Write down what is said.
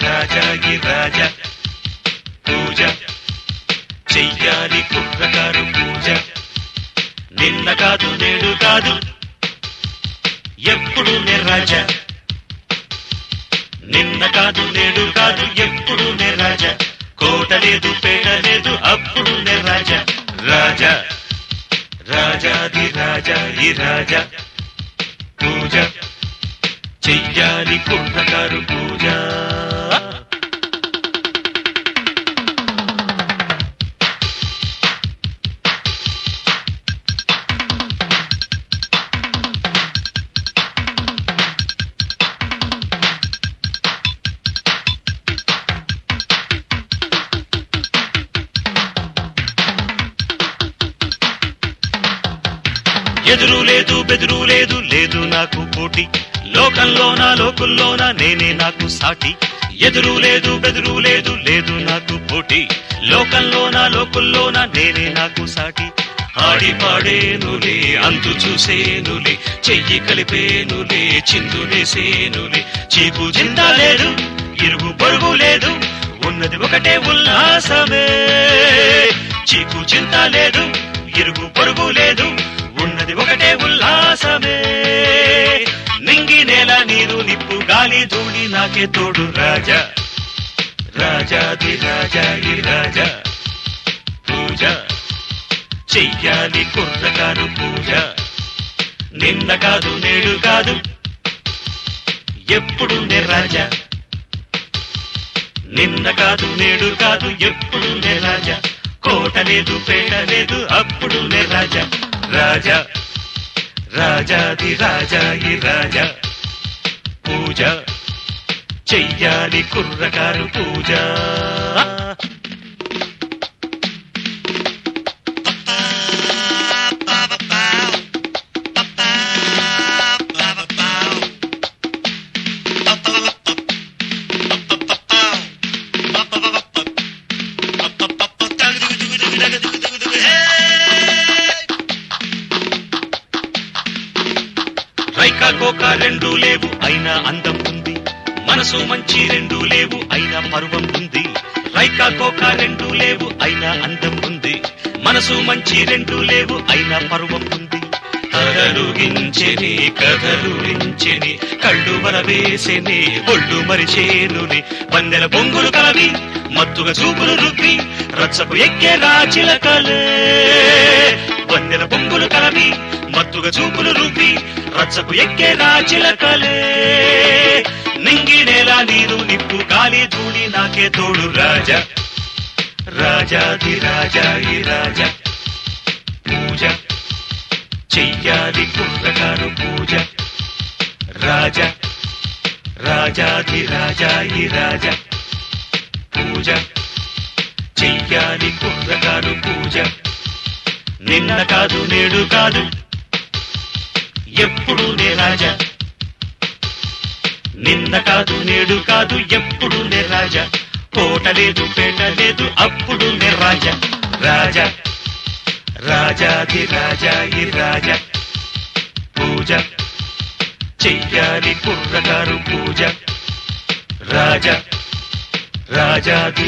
రాజాది రాజా పూజ చెయ్యాలి కుర్రకారు పూజ నిన్న కాదు నేడు కాదు ఎప్పుడు నే రాజా నిన్న కాదు నేడు కాదు ఎప్పుడు నే రాజా కోట లేదు పేట లేదు అప్పుడు నే రాజా రాజా రాజాది రాజా ఈ రాజా పూజ చెయ్యాలి కుర్రకారు పూజ ఎదురు లేదు బెదురు లేదు లేదు నాకు పోటీ లోకంలోనా లోకుల్లోనా నేనే నాకు సాటి ఎదురు లేదు బెదురు లేదు లేదు నాకు పోటీ లోకంలోనా లోకుల్లోనా నేనే నాకు సాటి ఆడి పాడేనులే అంతు చూసేనులే చెయ్యి కలిపేనులే చిందులేసేనులే చీకు చింత లేదు ఇరుగు పొరుగు లేదు ఉన్నది ఒకటే ఉల్లాసమే చీకు చింత లేదు ఇరుగు పొరుగు లేదు ఉన్నది ఒకటే ఉల్లాసమే నింగి నేల నీరు నిప్పు గాలి ధూళి నాకే తోడు రాజా రాజాది రాజా ఈ రాజా పూజ చెయ్యాలి కుర్రకారు పూజ నిన్న కాదు నేడు కాదు ఎప్పుడు నే రాజా నిన్న కాదు నేడు కాదు ఎప్పుడు నే రాజా కోట లేదు పేట లేదు అప్పుడు నే రాజా రాజా రాజాది రాజా ఈ రాజా పూజ చెయ్యాలి కుర్రకారు పూజ రైకా కోక రెండు లేవు అయినా అందం ఉంది మనసు మంచి రెండు లేవు అయినా పర్వం ఉంది రైకా కోక రెండు లేవు అయినా అందం ఉంది మనసు మంచి రెండు లేవు అయినా పర్వం ఉంది కదలుగించెని కదలురించెని కళ్ళు వరవేసెని ఒళ్ళు మరిచేనుని వందెల బొంగులు కలవి మత్తుగా చూపులు రుబ్బి రచ్చకు ఎక్కే రాచిలకలే వందెల బొంగులు కలవి మత్తుగా చూపులు రుబ్బి రచ్చకు ఎక్కే రాచిలకలే నింగి నేల నీరు నిప్పు గాలి ధూళి నాకే తోడు రాజా రాజాది రాజా ఈ రాజా పూజ చెయ్యాలి కుర్రకారు పూజ రాజా రాజాది రాజా ఈ రాజా పూజ చెయ్యాలి కుర్రకారు పూజ నిన్న కాదు నేడు కాదు ఎప్పుడు నే రాజా నిన్న కాదు నేడు కాదు ఎప్పుడు నే రాజా కోట లేదు పేట లేదు అప్పుడు నే రాజా రాజా రాజాది రాజా ఈ రాజా పూజ చెయ్యాలి కుర్రకారు పూజ రాజా రాజాది